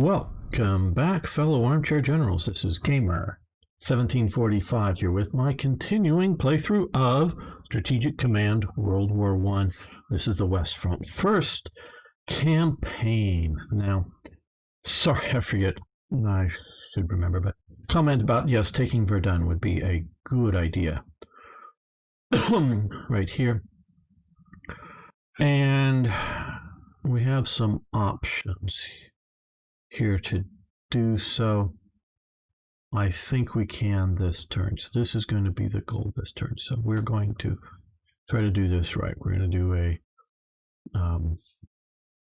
Welcome back, fellow armchair generals. This is Gamer 1745 here with my continuing playthrough of Strategic Command World War I. This is the West Front first campaign. Now, sorry, I forget. I should remember, but comment about, yes, taking Verdun would be a good idea. Right here. And we have some options here to do so. I think we can this turn. So this is going to be the goal this turn. So we're going to try to do this right. We're going to do a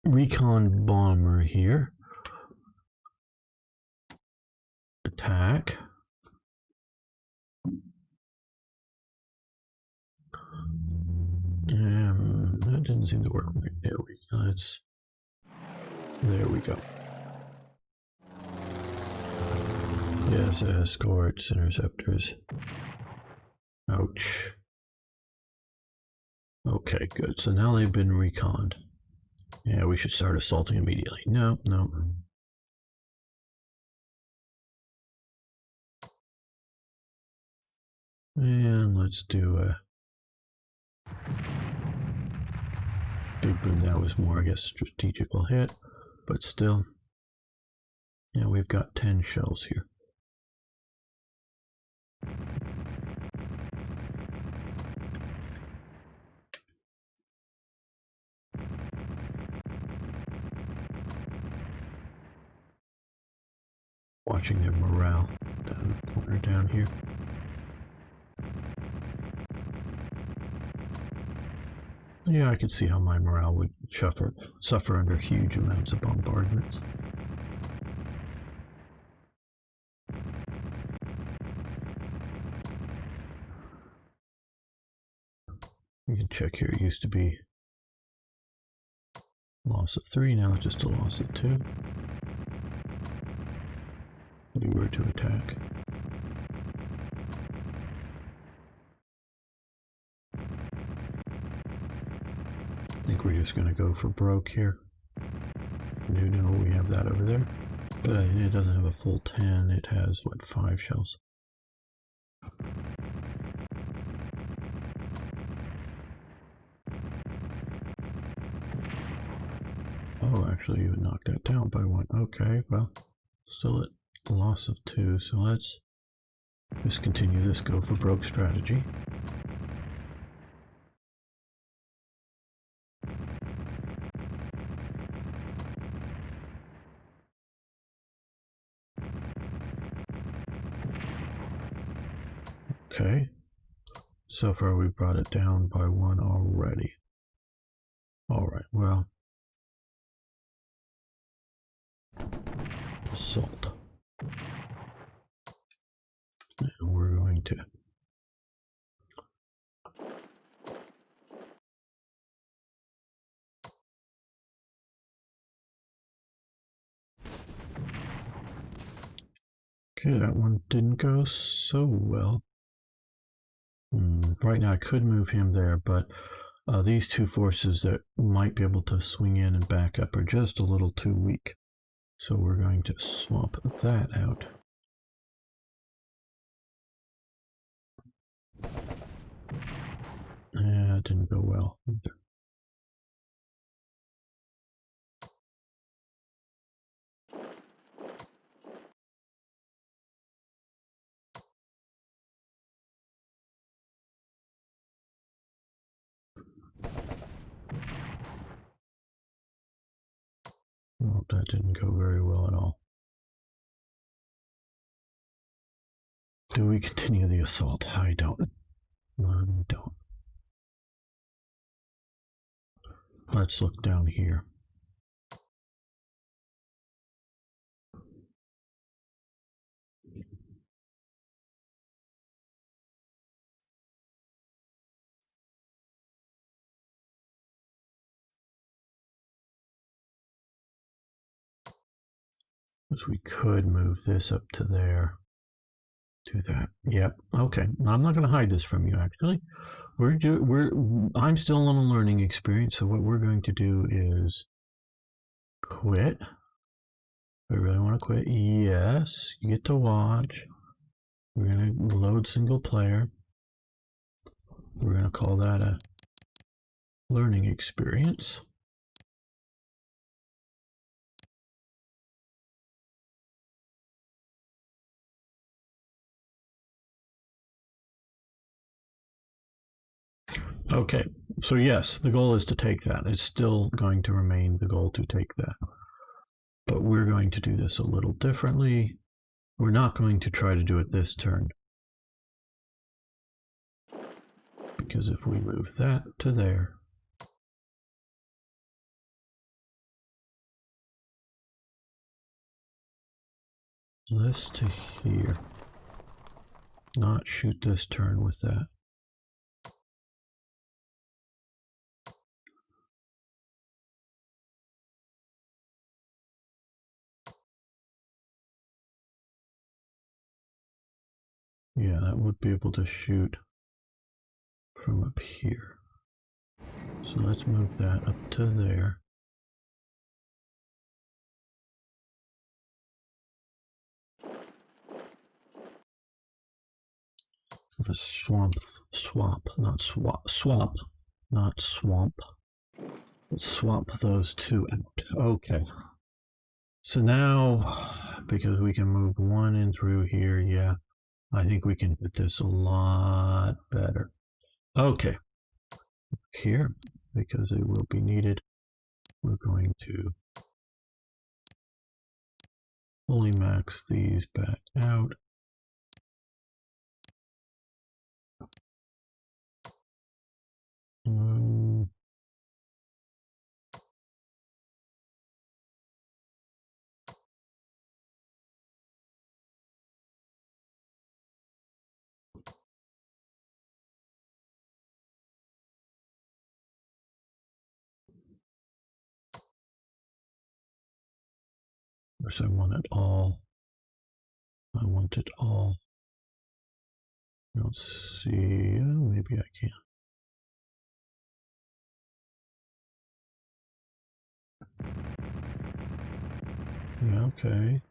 recon bomber here. Attack. That didn't seem to work right. There we go. Yes, escorts, interceptors. Ouch. Okay, good. So now they've been reconned. Yeah, we should start assaulting immediately. No. And let's do a big boom. That was more, I guess, strategical hit, but still. Yeah, we've got 10 shells here. Watching their morale down the corner down here. Yeah, I could see how my morale would suffer under huge amounts of bombardments. You can check here. It used to be loss of 3, now it's just a loss of 2. If we were to attack. I think we're just going to go for broke here. No, we have that over there. But it doesn't have a full 10, it has, what, 5 shells. Oh, actually, you knocked that down by 1. Okay, well, still at a loss of 2, so let's just continue this go for broke strategy. Okay, so far we brought it down by 1 already. Alright, well, assault. And we're going to okay, that one didn't go so well. Right now I could move him there, but these two forces that might be able to swing in and back up are just a little too weak. So we're going to swap that out. That didn't go well either. Well, that didn't go very well at all. Do we continue the assault? I don't. I don't. Let's look down here. Because we could move this up to there. Do that. Yep. Okay. I'm not going to hide this from you. Actually, I'm still on a learning experience. So what we're going to do is quit. I really want to quit. Yes, you get to watch. We're going to load single player. We're going to call that a learning experience. Okay, so yes, the goal is to take that. It's still going to remain the goal to take that. But we're going to do this a little differently. We're not going to try to do it this turn. Because if we move that to there, this to here, not shoot this turn with that. Yeah, that would be able to shoot from up here. So let's move that up to there. A swamp, not swap, not swamp. Let's swap those two out. Okay. So now, because we can move one in through here, yeah, I think we can hit this a lot better. Okay. Here, because it will be needed, we're going to fully max these back out. Of course, I want it all. I want it all. Let's see. Maybe I can. Yeah, okay.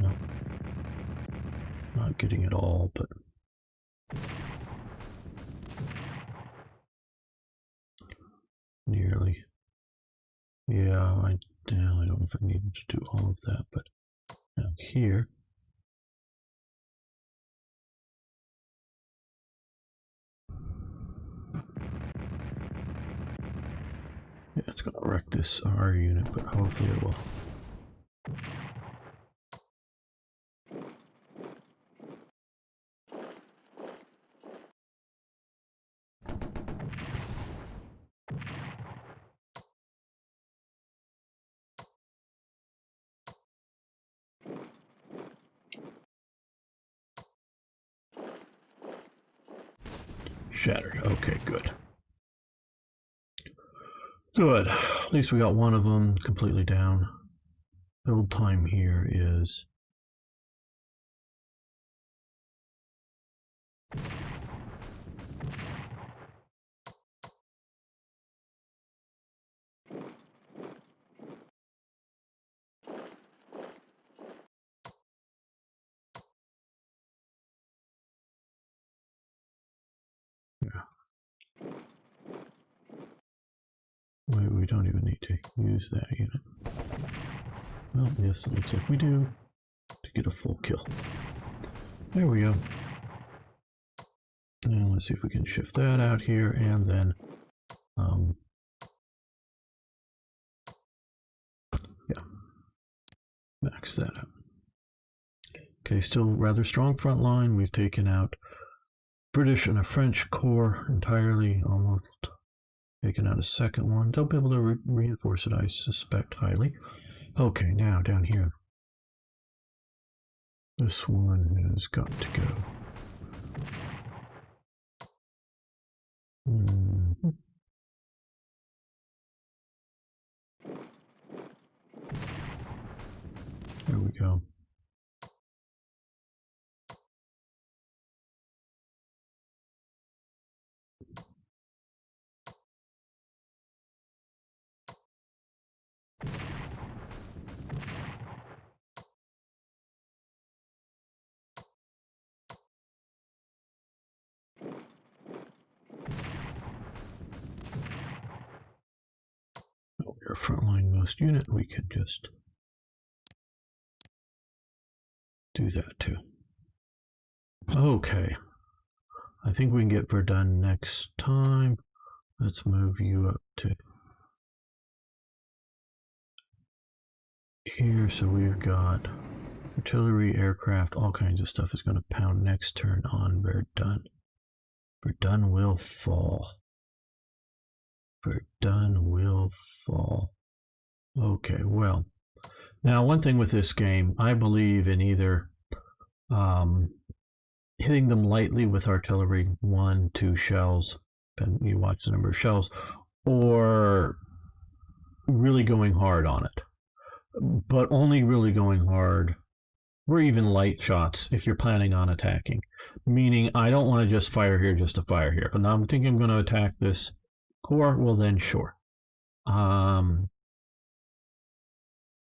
No. Not getting it all, but nearly. Yeah, I don't know if I needed to do all of that, but now here. Yeah, it's gonna wreck this R unit, but hopefully it will. Shattered. Okay, good. Good. At least we got one of them completely down. Build time here is we don't even need to use that unit. Well, yes, it looks like we do to get a full kill. There we go. And let's see if we can shift that out here and then yeah, max that out. Okay, still rather strong front line. We've taken out British and a French corps entirely, almost. Taken out a second one. They'll be able to reinforce it, I suspect, highly. Okay, now down here. This one has got to go. There we go. frontline most unit, we could just do that too. Okay. I think we can get Verdun next time. Let's move you up to here. So we've got artillery, aircraft, all kinds of stuff is going to pound next turn on Verdun. Verdun will fall. Verdun will fall. Okay, well. Now, one thing with this game, I believe in either hitting them lightly with artillery, 1, 2 shells, and you watch the number of shells, or really going hard on it. But only really going hard, or even light shots if you're planning on attacking. Meaning, I don't want to just fire here just to fire here. And I'm thinking I'm going to attack this core, well then sure.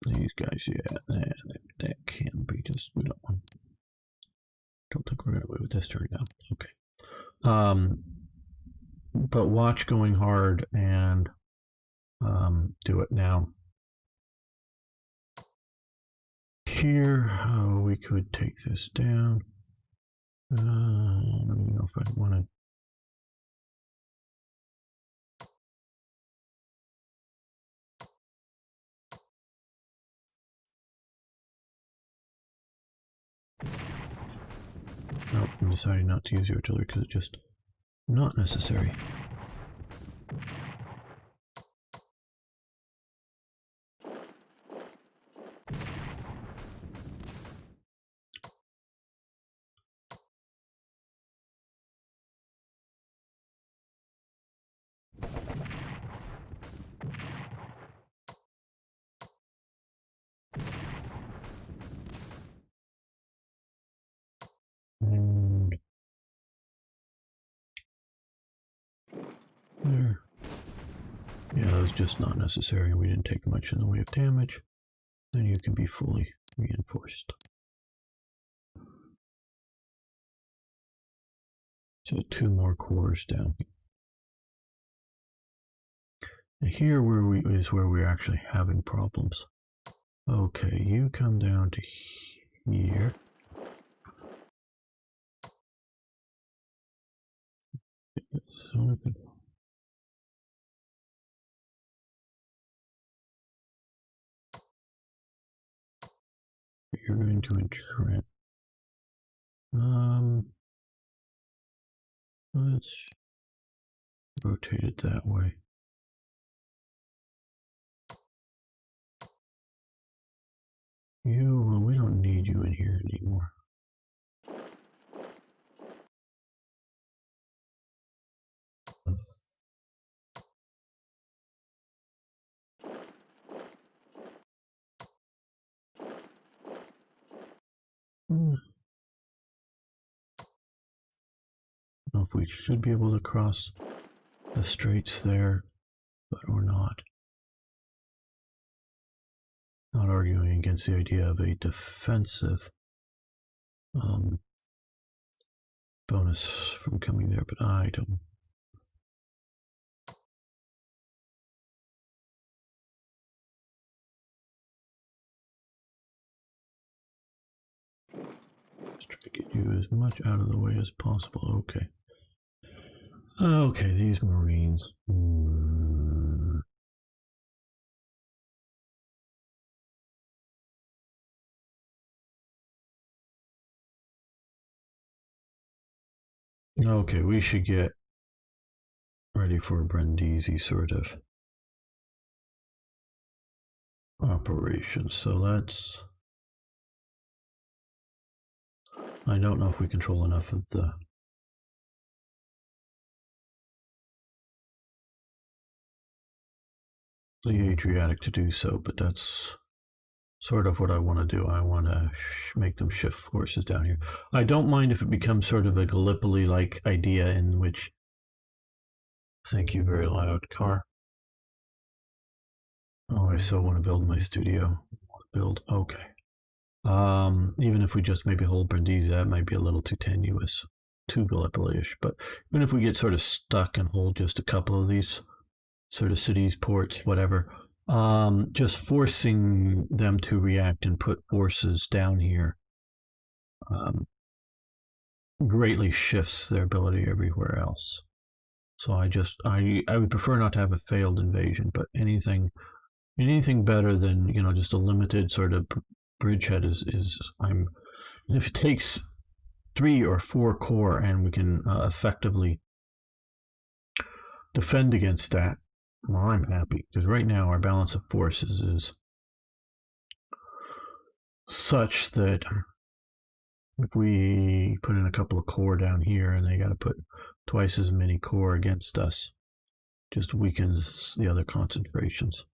These guys, yeah, that can be just, we don't want. Don't think we're going to win with this turn now. Okay. But watch going hard and do it now. Here, we could take this down. I don't even know if I want to. Nope, I'm deciding not to use the artillery because it's just not necessary. And there. Yeah, that was just not necessary. We didn't take much in the way of damage. Then you can be fully reinforced. So 2 more cores down here. And here is where we're actually having problems. Okay, you come down to here. So you're going to entrench. Let's rotate it that way. Well, we don't need you in here anymore. I don't know if we should be able to cross the straits there, but we're not. Not arguing against the idea of a defensive bonus from coming there, but I don't. Just try to get you as much out of the way as possible. Okay. Okay, these Marines. Okay, we should get ready for a Brindisi sort of operation. So let's. I don't know if we control enough of the Adriatic to do so, but that's sort of what I want to do. I want to make them shift forces down here. I don't mind if it becomes sort of a Gallipoli-like idea in which. Thank you, very loud car. Oh, I so want to build my studio. Build, okay. Even if we just maybe hold Brindisi, that might be a little too tenuous, too Gallipoli-ish. But even if we get sort of stuck and hold just a couple of these sort of cities, ports, whatever, just forcing them to react and put forces down here greatly shifts their ability everywhere else. So I would prefer not to have a failed invasion, but anything better than just a limited sort of bridgehead is I'm. And if it takes 3 or 4 core and we can effectively defend against that, well, I'm happy, because right now our balance of forces is such that if we put in a couple of core down here and they got to put twice as many core against us, just weakens the other concentrations.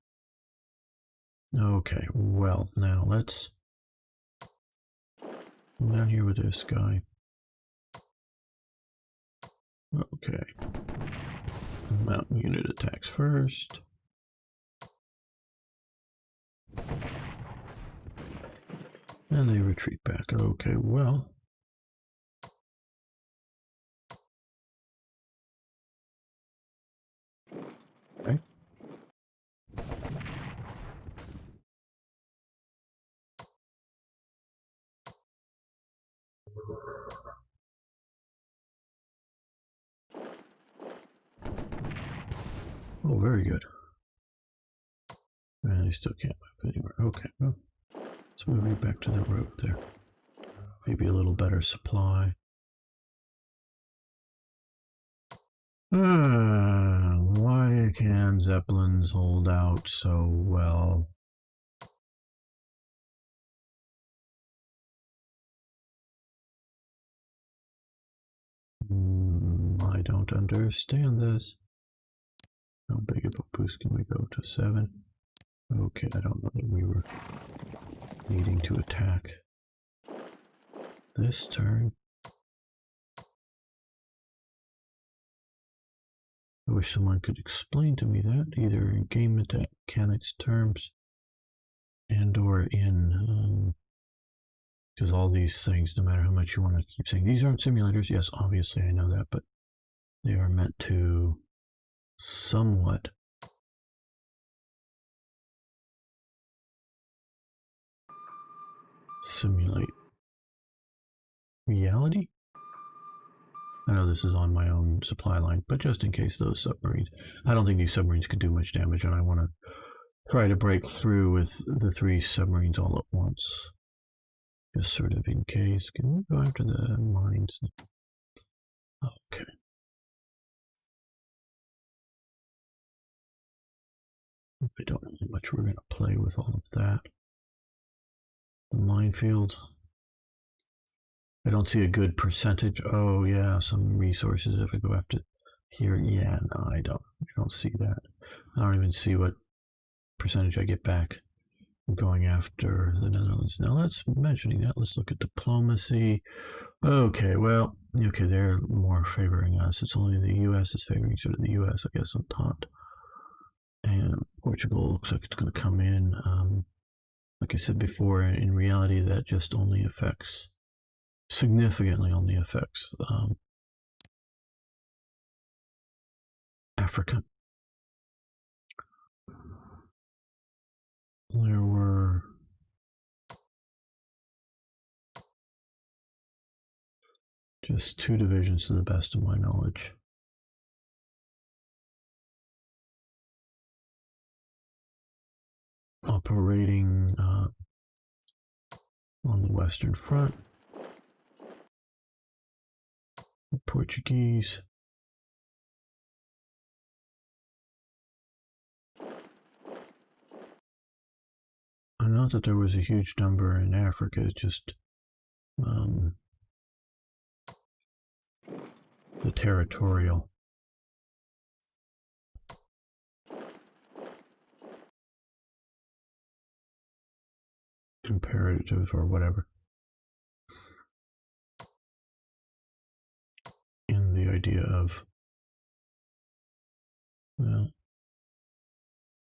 Okay, well, now let's go down here with this guy. Okay. Mountain unit attacks first. And they retreat back. Okay, well. Okay. Oh, very good. And they still can't move anywhere. Okay, well, let's move you back to the road there. Maybe a little better supply. Why can Zeppelins hold out so well? I don't understand this. How big of a boost can we go to? 7? Okay, I don't know that we were needing to attack this turn. I wish someone could explain to me that, either in game mechanics terms and or in because all these things, no matter how much you want to keep saying these aren't simulators, yes, obviously I know that, but they are meant to somewhat simulate reality. I know this is on my own supply line, but just in case those submarines, I don't think these submarines could do much damage, and I want to try to break through with the 3 submarines all at once, just sort of in case. Can we go after the mines? Okay. I don't know how much we're going to play with all of that. The minefield. I don't see a good percentage. Oh yeah, some resources if I go after here. Yeah, no, I don't see that. I don't even see what percentage I get back going after the Netherlands. Now let's mentioning that. Let's look at diplomacy. Okay, well, okay, they're more favoring us. It's only the U.S. is favoring sort of the U.S. I guess on top. And Portugal looks like it's going to come in. Like I said before, in reality, that just only affects, significantly only affects Africa. There were just 2 divisions to the best of my knowledge. Operating on the Western Front. The Portuguese. Not that there was a huge number in Africa, it's just the territorial imperative or whatever in the idea of, well,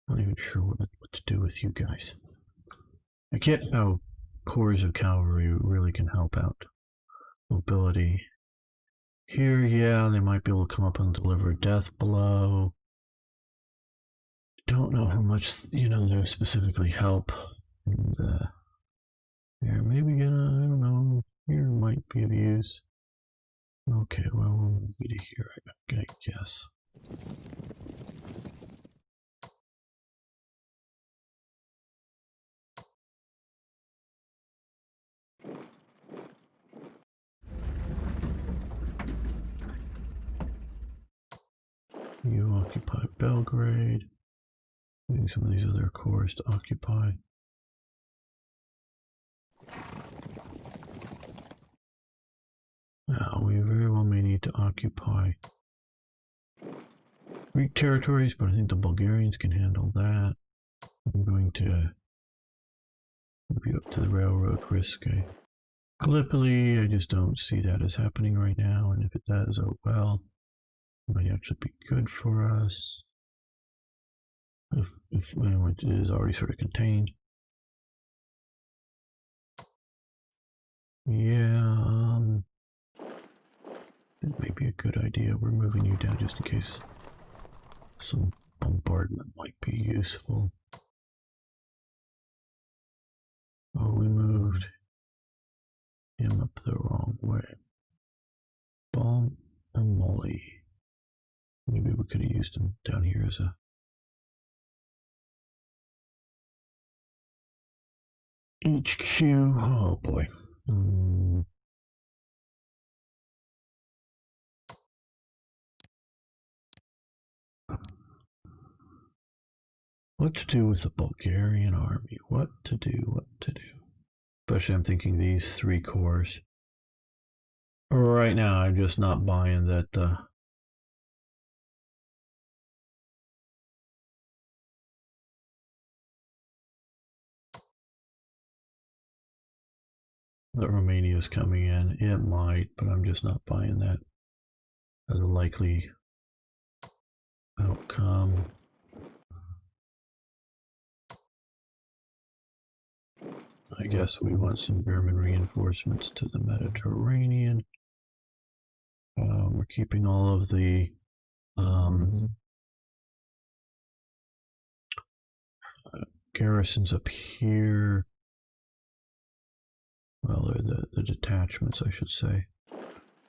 I'm not even sure what to do with you guys. I get how corps of cavalry really can help out. Mobility. Here, yeah, they might be able to come up and deliver a death blow. don't know how much, they'll specifically help. And, here, maybe I don't know, here might be of use. Okay, well, we'll move you to here, I guess. You occupy Belgrade. Maybe some of these other cores to occupy. Now, we very well may need to occupy Greek territories, but I think the Bulgarians can handle that. I'm going to move you up to the railroad risk. Gallipoli, I just don't see that as happening right now, and if it does, oh well. It might actually be good for us. If it is already sort of contained. Yeah, that may be a good idea. We're moving you down just in case some bombardment might be useful. Oh, we moved him up the wrong way. Bomb and Molly. Maybe we could have used him down here as a HQ. Oh boy. What to do with the Bulgarian army? What to do? Especially I'm thinking these 3 corps. Right now, I'm just not buying that that Romania's coming in. It might, but I'm just not buying that as a likely outcome. I guess we want some German reinforcements to the Mediterranean. We're keeping all of the garrisons up here. Well, they're the detachments, I should say,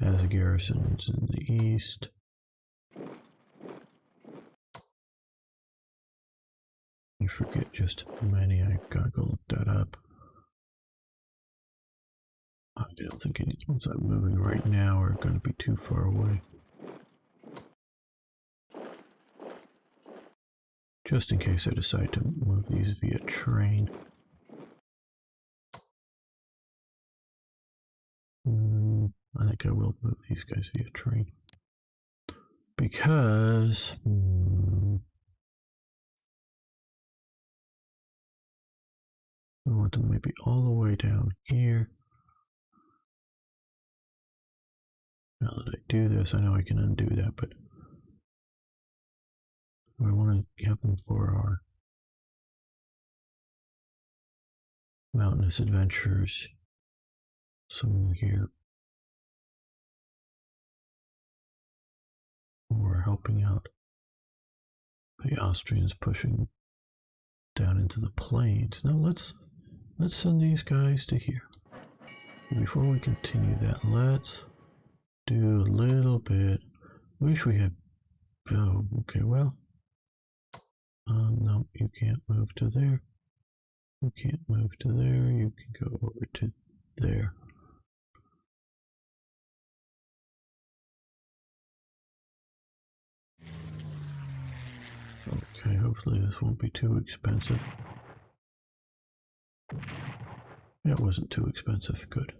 as garrisons in the east. I forget just how many. I gotta go look that up. I don't think any ones I'm moving right now are going to be too far away. Just in case I decide to move these via train. I think I will move these guys via train. Because I want them maybe all the way down here. Now that I do this, I know I can undo that, but I want to have them for our mountainous adventures. So here we're helping out the Austrians pushing down into the plains. Now let's send these guys to here. Before we continue that, let's do a little bit. Wish we had. Oh, okay. Well, no, you can't move to there. You can't move to there. You can go over to there. Okay, hopefully this won't be too expensive. Yeah, it wasn't too expensive. Good.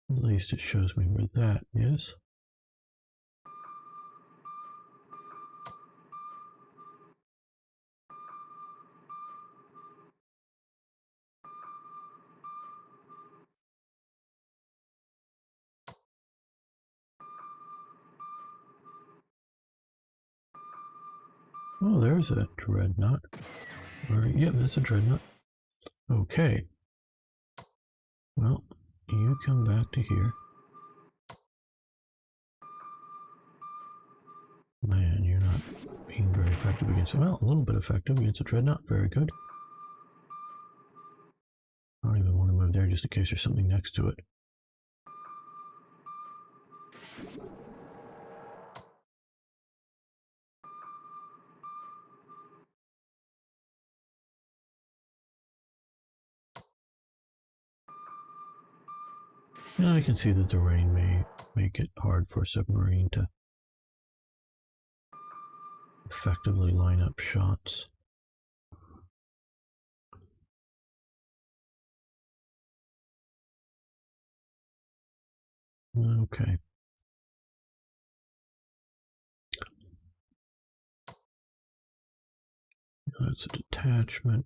At least it shows me where that is. Oh, there's a dreadnought. Yep, that's a dreadnought. Okay. Well, you come back to here. Man, you're not being very effective against... Well, a little bit effective against a dreadnought. Very good. I don't even want to move there just in case there's something next to it. And I can see that the rain may make it hard for a submarine to effectively line up shots. Okay. That's a detachment.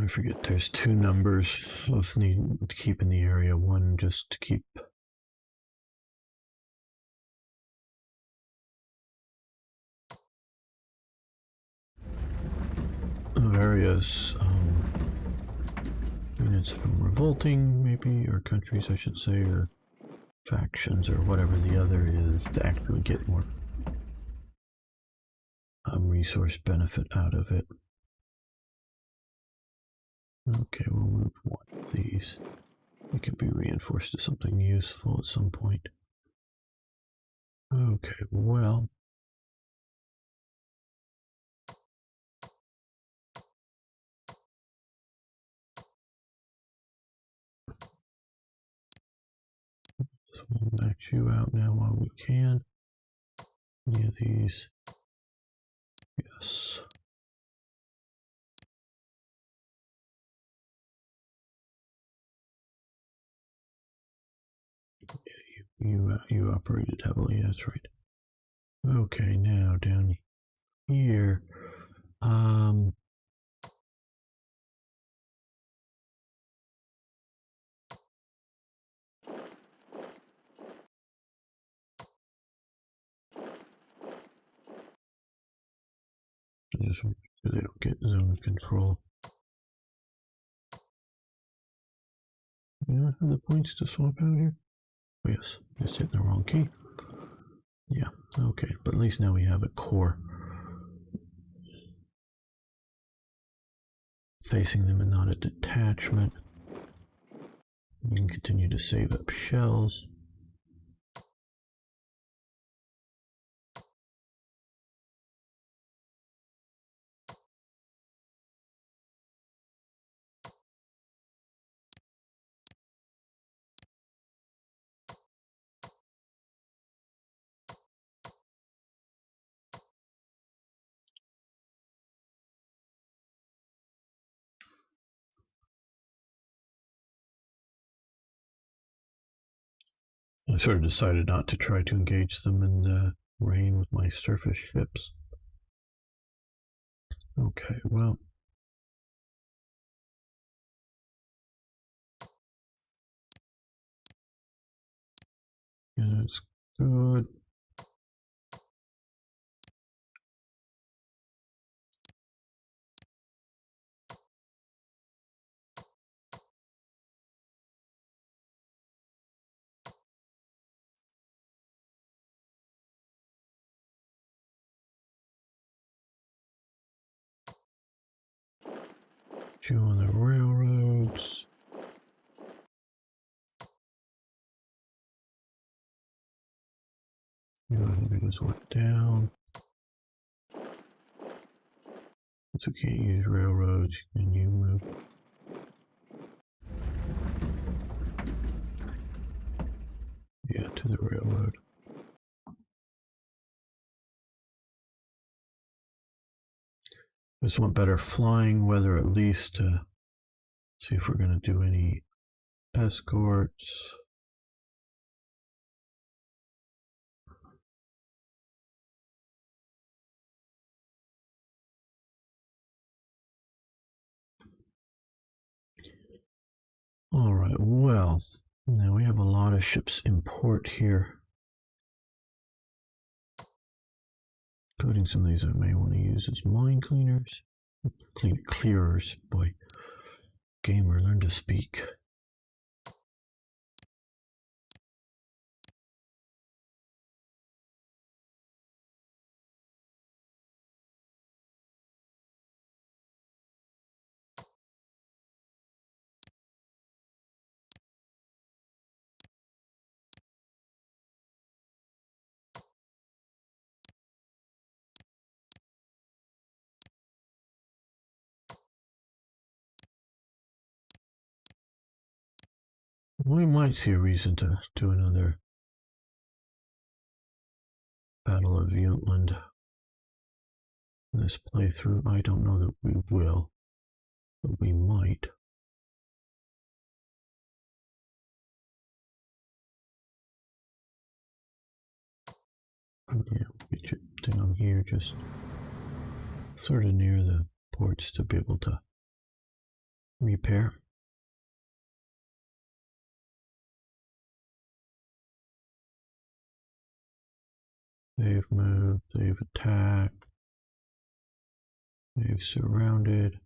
I forget there's two numbers of need to keep in the area. One just to keep various units from revolting, maybe, or countries, I should say, or factions, or whatever the other is, to actually get more resource benefit out of it. Okay, we'll move one of these. It could be reinforced to something useful at some point. Okay, well. So we'll max you out now while we can. Any of these? Yes. You operated heavily, that's right. Okay, now down here. Just so they don't get zone control. You don't have the points to swap out here? Oh, yes, just hit the wrong key. Yeah, okay, but at least now we have a core facing them and not a detachment. We can continue to save up shells. I sort of decided not to try to engage them in the rain with my surface ships. Okay, well. Yeah, that's good. Two on the railroads. You know, I think this work down. So we can't use railroads. Can you move? Yeah, to the railroad. Just want better flying weather at least to see if we're going to do any escorts. All right, well, now we have a lot of ships in port here, including some of these I may want to use as mine cleaners. Clearers, boy. Gamer, learn to speak. We might see a reason to do another Battle of Jutland in this playthrough. I don't know that we will, but we might. Yeah, get you down here, just sort of near the ports to be able to repair. They've moved, they've attacked, they've surrounded.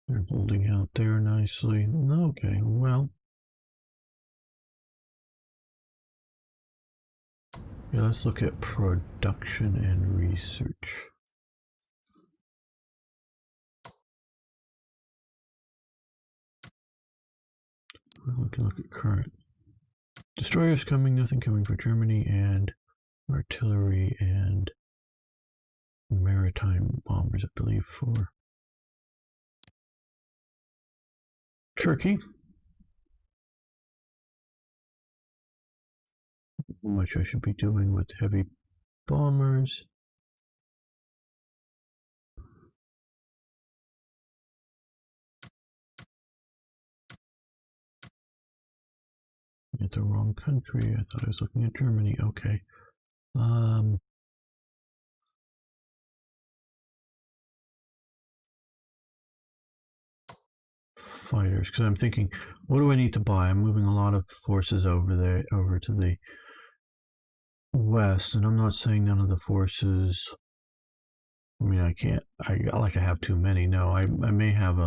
They're holding out there nicely. Okay, well. Yeah, let's look at production and research. Well, we can look at current. Destroyers coming, nothing coming for Germany, and artillery and maritime bombers, I believe, for Turkey. How much I should be doing with heavy bombers. At the wrong country. I thought I was looking at Germany. Okay. Fighters, because I'm thinking, what do I need to buy? I'm moving a lot of forces over there, over to the west, and I'm not saying none of the forces. I mean, I can't. I have too many. No, I may have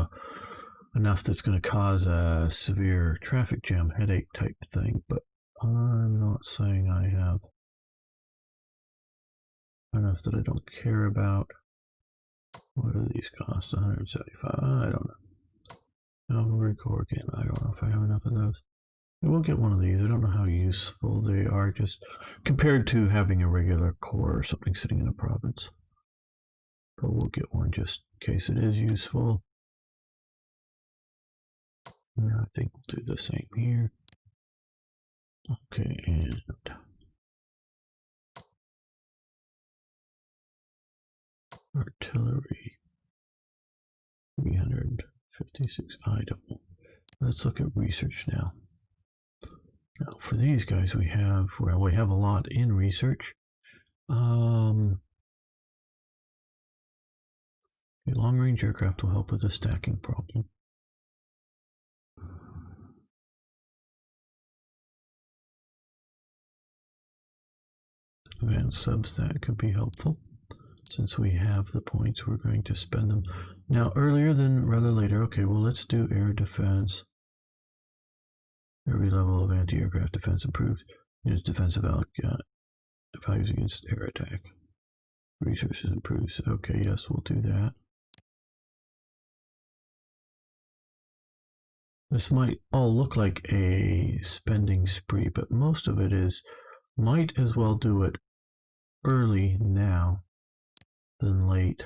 enough that's going to cause a severe traffic jam headache type thing, but I'm not saying I have enough that I don't care about. What do these cost? 175. I don't know. Cavalry Corps again. I don't know if I have enough of those. I will get one of these. I don't know how useful they are, just compared to having a regular corps or something sitting in a province. But we'll get one just in case it is useful. Yeah, I think we'll do the same here. Okay, and artillery 356 item. Let's look at research now. Now for these guys we have a lot in research. Long-range aircraft will help with the stacking problem. Advanced subs, that could be helpful. Since we have the points, we're going to spend them now earlier than rather later. Okay, well, let's do air defense. Every level of anti-aircraft defense improved. Units defensive values against air attack. Resources improves. Okay, yes, we'll do that. This might all look like a spending spree, but most of it is, might as well do it early now than late.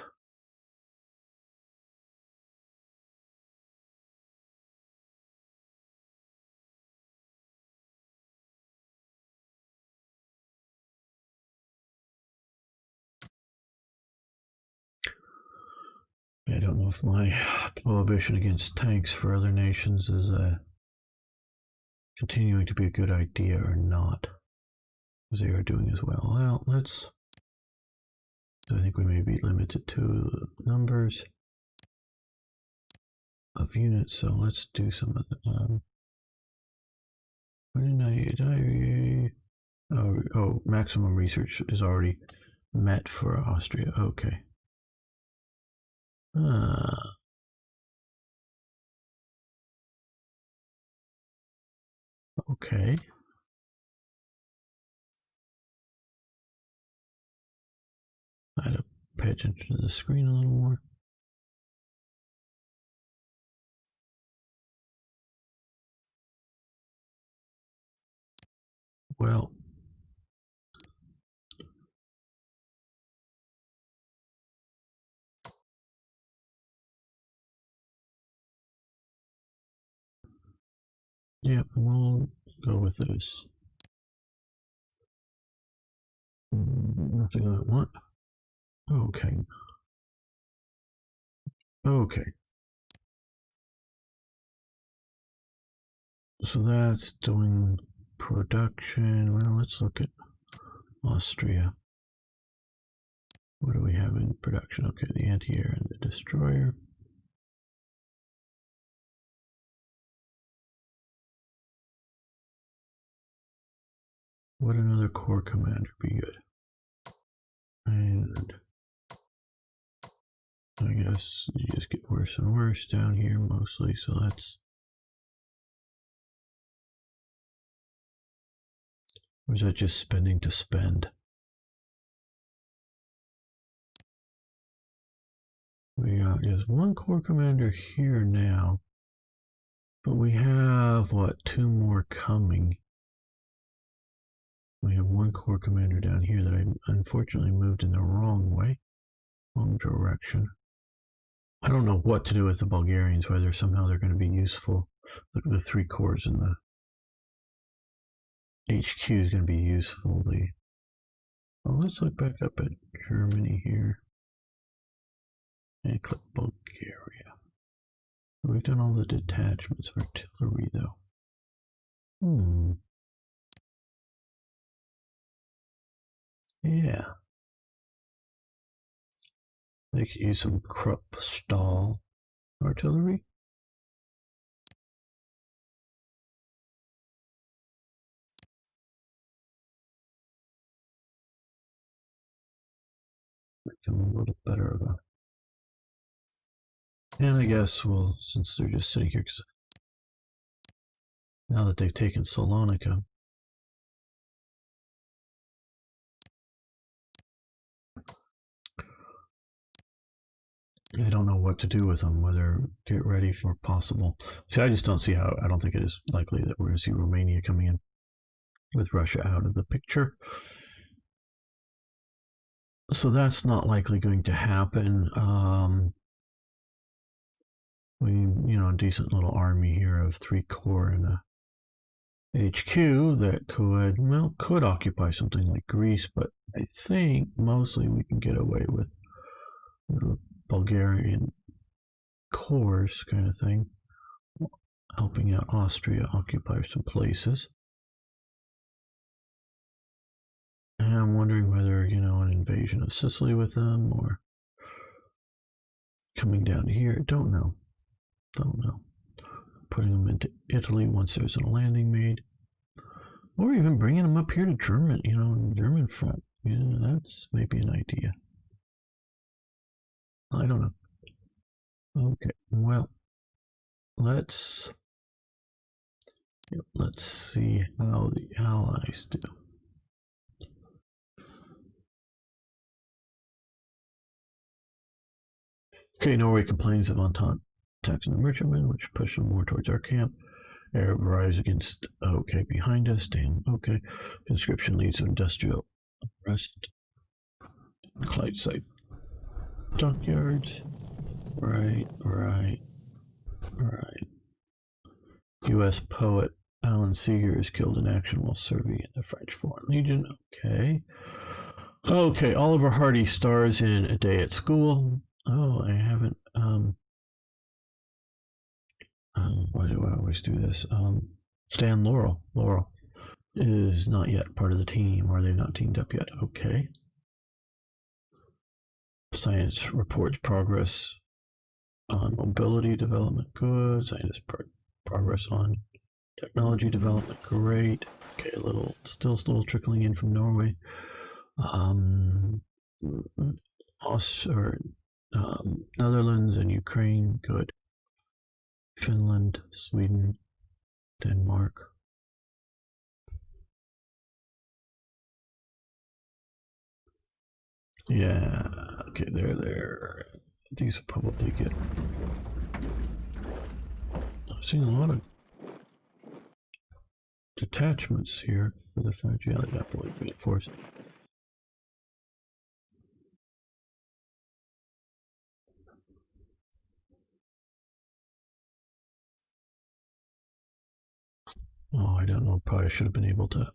I don't know if my prohibition against tanks for other nations is continuing to be a good idea or not, as they are doing as well. Well, let's. I think we may be limited to numbers of units, so let's do some of the. Oh, maximum research is already met for Austria. Okay. Okay. I had to pay attention to the screen a little more. Well, yeah, we'll go with this. Nothing I want. Okay. Okay. So that's doing production. Well, let's look at Austria. What do we have in production? Okay, the anti-air and the destroyer. Would another corps commander be good? And I guess you just get worse and worse down here mostly, so that's. Or is that just spending to spend? We got just one corps commander here now, but we have, what, 2 more coming. We have 1 corps commander down here that I unfortunately moved in the wrong way, wrong direction. I don't know what to do with the Bulgarians, whether somehow they're going to be useful. The 3 corps in the HQ is going to be useful. Well, let's look back up at Germany here. And click Bulgaria. We've done all the detachments of artillery, though. Yeah. They could use some Krupp Stahl artillery. Make them a little better of a. And I guess, well, since they're just sitting here, because now that they've taken Salonika, I don't know what to do with them, whether get ready for possible. See, I just don't see how, I don't think it is likely that we're going to see Romania coming in with Russia out of the picture. So that's not likely going to happen. A decent little army here of 3 corps and a HQ that could occupy something like Greece, but I think mostly we can get away with the Bulgarian corps kind of thing, helping out Austria occupy some places. And I'm wondering whether, an invasion of Sicily with them or coming down here. Don't know. Putting them into Italy once there's a landing made. Or even bringing them up here to German, German front. That's maybe an idea. I don't know. Okay, well, let's see how the Allies do. Okay, Norway complains of Entente attacks on the merchantmen, which push them more towards our camp. Arab rise against, okay, behind us, damn, okay. Conscription leads to industrial unrest. Clyde site. Dockyards. Right. U.S. poet Alan Seeger is killed in action while serving in the French Foreign Legion. Okay, Oliver Hardy stars in A Day at School. Oh, I haven't. always do this. Stan Laurel. Laurel is not yet part of the team, or they've not teamed up yet. Okay. Science reports progress on mobility development. Good. Scientist progress on technology development. Great. Okay, still a little trickling in from Norway. Netherlands and Ukraine. Good. Finland, Sweden, Denmark. Yeah, okay, there. These will probably get... I've seen a lot of detachments here for the French. Yeah, they're definitely reinforced. Oh, I don't know. Probably should have been able to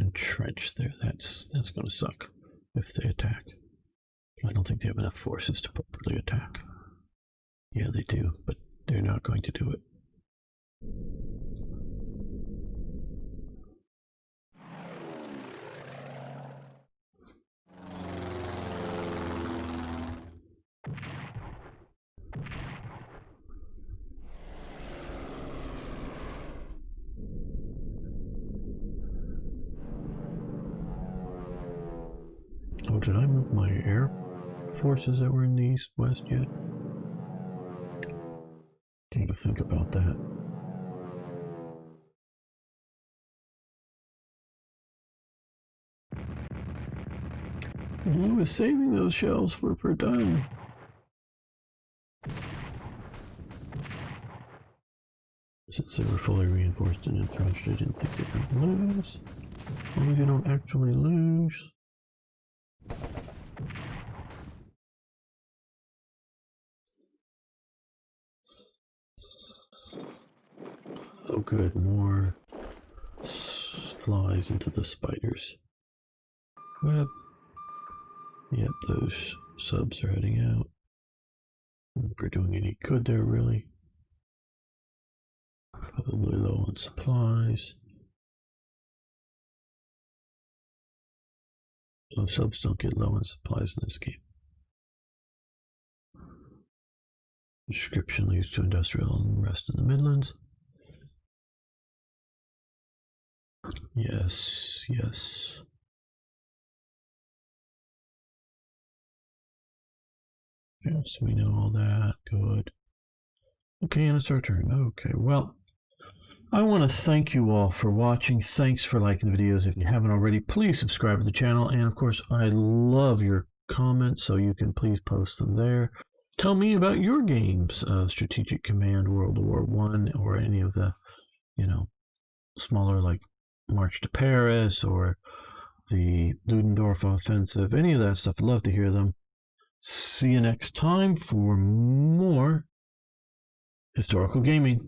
entrench there. That's going to suck if they attack. But I don't think they have enough forces to properly attack. Yeah, they do, but they're not going to do it. Oh, did I move my air forces that were in the east-west yet? Need to think about that. I was saving those shells for Verdun. Since they were fully reinforced and entrenched, I didn't think they would lose. As long as you don't actually lose. Oh good, more flies into the spiders. Web. Yep, those subs are heading out. We're doing any good there, really. Probably low on supplies. Oh, subs don't get low on supplies in this game. Description leads to industrial unrest in the Midlands. Yes. Yes, we know all that. Good. Okay, and it's our turn. Okay, well, I want to thank you all for watching. Thanks for liking the videos. If you haven't already, please subscribe to the channel. And of course, I love your comments, so you can please post them there. Tell me about your games of Strategic Command, World War I, or any of the, smaller like March to Paris or the Ludendorff Offensive, any of that stuff. I'd love to hear them. See you next time for more historical gaming.